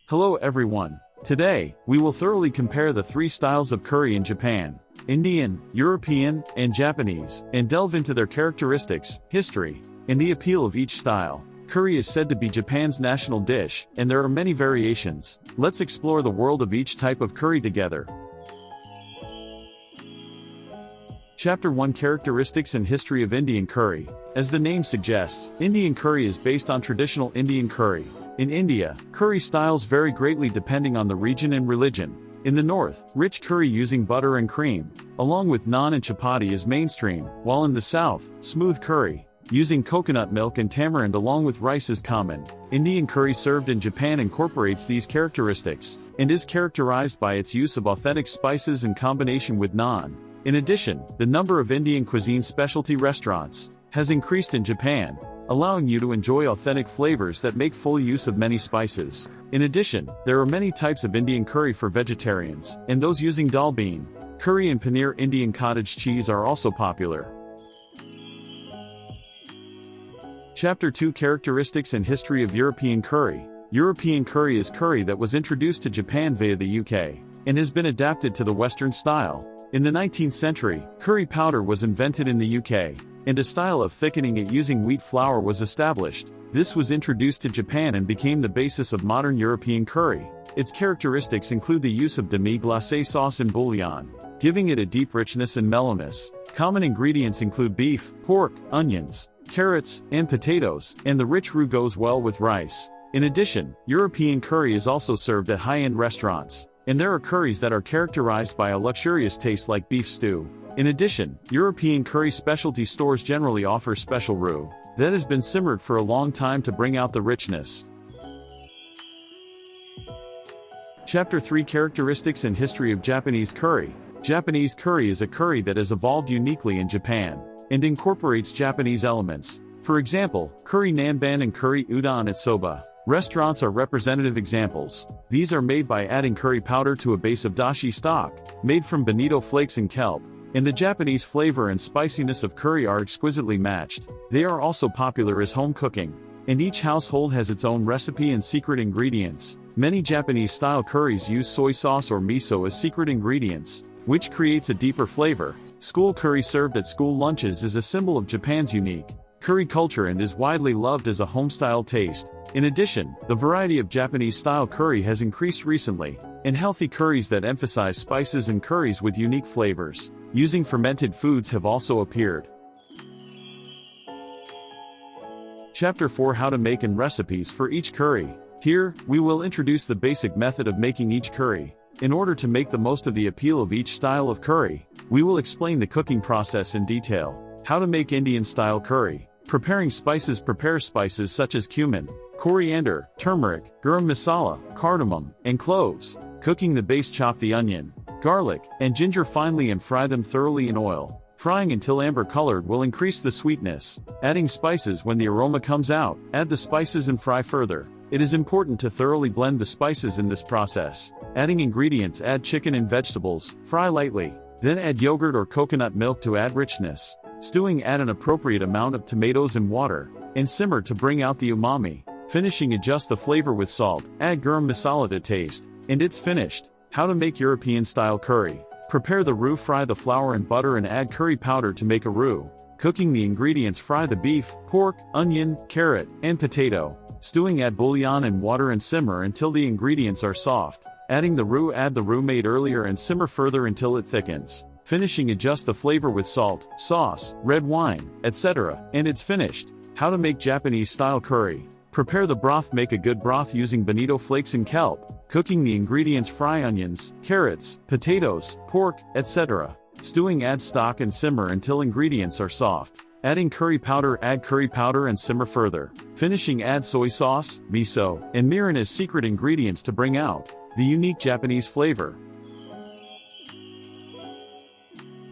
Hello everyone. Today, we will thoroughly compare the three styles of curry in Japan: Indian, European, and Japanese, and delve into their characteristics, history, and the appeal of each style. Curry is said to be Japan's national dish, and there are many variations. Let's explore the world of each type of curry together. Chapter 1: Characteristics and History of Indian Curry. As the name suggests, Indian curry is based on traditional Indian curry. In India, curry styles vary greatly depending on the region and religion. In the north, rich curry using butter and cream, along with naan and chapati is mainstream, while in the south, smooth curry, using coconut milk and tamarind along with rice is common. Indian curry served in Japan incorporates these characteristics, and is characterized by its use of authentic spices in combination with naan. In addition, the number of Indian cuisine specialty restaurants has increased in Japan, allowing you to enjoy authentic flavors that make full use of many spices. In addition, there are many types of Indian curry for vegetarians, and those using dal bean curry and paneer Indian cottage cheese are also popular. Chapter 2: Characteristics and History of European Curry. European curry is curry that was introduced to Japan via the UK, and has been adapted to the Western style. In the 19th century, curry powder was invented in the UK, and a style of thickening it using wheat flour was established. This was introduced to Japan and became the basis of modern European curry. Its characteristics include the use of demi-glace sauce and bouillon, giving it a deep richness and mellowness. Common ingredients include beef, pork, onions, carrots, and potatoes, and the rich roux goes well with rice. In addition, European curry is also served at high-end restaurants, and there are curries that are characterized by a luxurious taste like beef stew. In addition, European curry specialty stores generally offer special roux that has been simmered for a long time to bring out the richness. Chapter 3: Characteristics and History of Japanese Curry. Japanese curry is a curry that has evolved uniquely in Japan, and incorporates Japanese elements. For example, curry nanban and curry udon at soba restaurants are representative examples. These are made by adding curry powder to a base of dashi stock, made from bonito flakes and kelp. And the Japanese flavor and spiciness of curry are exquisitely matched. They are also popular as home cooking, and each household has its own recipe and secret ingredients. Many Japanese-style curries use soy sauce or miso as secret ingredients, which creates a deeper flavor. School curry served at school lunches is a symbol of Japan's unique curry culture and is widely loved as a home-style taste. In addition, the variety of Japanese-style curry has increased recently, and healthy curries that emphasize spices and curries with unique flavors using fermented foods have also appeared. Chapter 4: How to make and recipes for each curry. Here, we will introduce the basic method of making each curry. In order to make the most of the appeal of each style of curry, we will explain the cooking process in detail. How to make Indian-style curry. Preparing spices. Prepare spices such as cumin, coriander, turmeric, garam masala, cardamom, and cloves. Cooking the base. Chop the onion, garlic, and ginger finely and fry them thoroughly in oil. Frying until amber-colored will increase the sweetness. Adding spices. When the aroma comes out, add the spices and fry further. It is important to thoroughly blend the spices in this process. Adding ingredients. Add chicken and vegetables, fry lightly. Then add yogurt or coconut milk to add richness. Stewing. Add an appropriate amount of tomatoes and water, and simmer to bring out the umami. Finishing. Adjust the flavor with salt. Add garam masala to taste, and it's finished. How to make European-style curry. Prepare the roux. Fry the flour and butter and add curry powder to make a roux. Cooking the ingredients. Fry the beef, pork, onion, carrot, and potato. Stewing. Add bouillon and water and simmer until the ingredients are soft. Adding the roux. Add the roux made earlier and simmer further until it thickens. Finishing. Adjust the flavor with salt, sauce, red wine, etc., and it's finished. How to make Japanese-style curry. Prepare the broth. Make a good broth using bonito flakes and kelp. Cooking the ingredients. Fry onions, carrots, potatoes, pork, etc. Stewing. Add stock and simmer until ingredients are soft. Adding curry powder. Add curry powder and simmer further. Finishing. Add soy sauce, miso, and mirin as secret ingredients to bring out the unique Japanese flavor.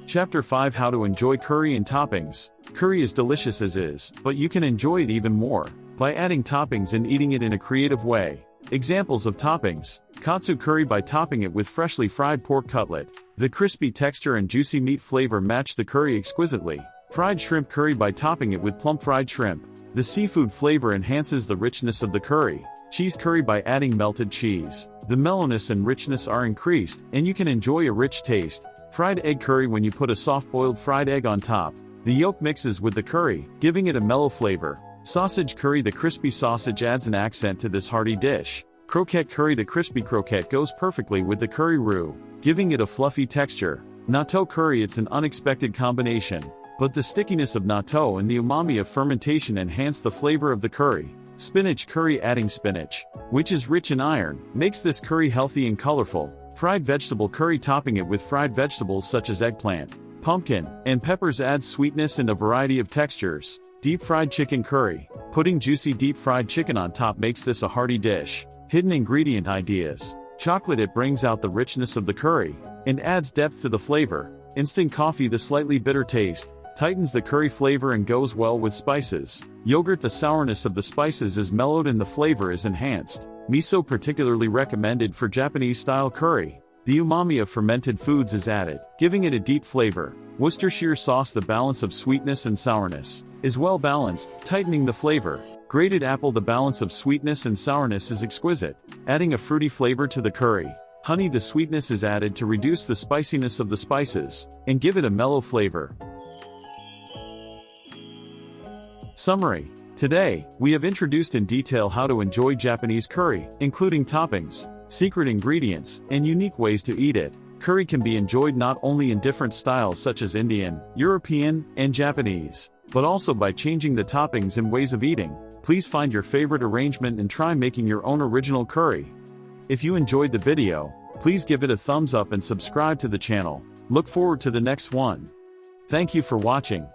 Chapter 5: How to enjoy curry and toppings. Curry is delicious as is, but you can enjoy it even more by adding toppings and eating it in a creative way. Examples of toppings: katsu curry by topping it with freshly fried pork cutlet. The crispy texture and juicy meat flavor match the curry exquisitely. Fried shrimp curry by topping it with plump fried shrimp. The seafood flavor enhances the richness of the curry. Cheese curry by adding melted cheese. The mellowness and richness are increased, and you can enjoy a rich taste. Fried egg curry. When you put a soft-boiled fried egg on top, the yolk mixes with the curry, giving it a mellow flavor. Sausage curry. The crispy sausage adds an accent to this hearty dish. Croquette curry. The crispy croquette goes perfectly with the curry roux, giving it a fluffy texture. Natto curry. It's an unexpected combination, but the stickiness of natto and the umami of fermentation enhance the flavor of the curry. Spinach curry. Adding spinach, which is rich in iron, makes this curry healthy and colorful. Fried vegetable curry. Topping it with fried vegetables such as eggplant, pumpkin, and peppers adds sweetness and a variety of textures. Deep fried chicken curry. Putting juicy deep fried chicken on top makes this a hearty dish. Hidden ingredient ideas. Chocolate. It brings out the richness of the curry and adds depth to the flavor. Instant coffee. The slightly bitter taste tightens the curry flavor and goes well with spices. Yogurt. The sourness of the spices is mellowed and the flavor is enhanced. Miso. Particularly recommended for Japanese-style curry. The umami of fermented foods is added, giving it a deep flavor. Worcestershire sauce. The balance of sweetness and sourness is well balanced, tightening the flavor. Grated apple. The balance of sweetness and sourness is exquisite, adding a fruity flavor to the curry. Honey. The sweetness is added to reduce the spiciness of the spices and give it a mellow flavor. Summary. Today, we have introduced in detail how to enjoy Japanese curry, including toppings, secret ingredients, and unique ways to eat it. Curry can be enjoyed not only in different styles such as Indian, European, and Japanese, but also by changing the toppings and ways of eating. Please find your favorite arrangement and try making your own original curry. If you enjoyed the video, please give it a thumbs up and subscribe to the channel. Look forward to the next one. Thank you for watching.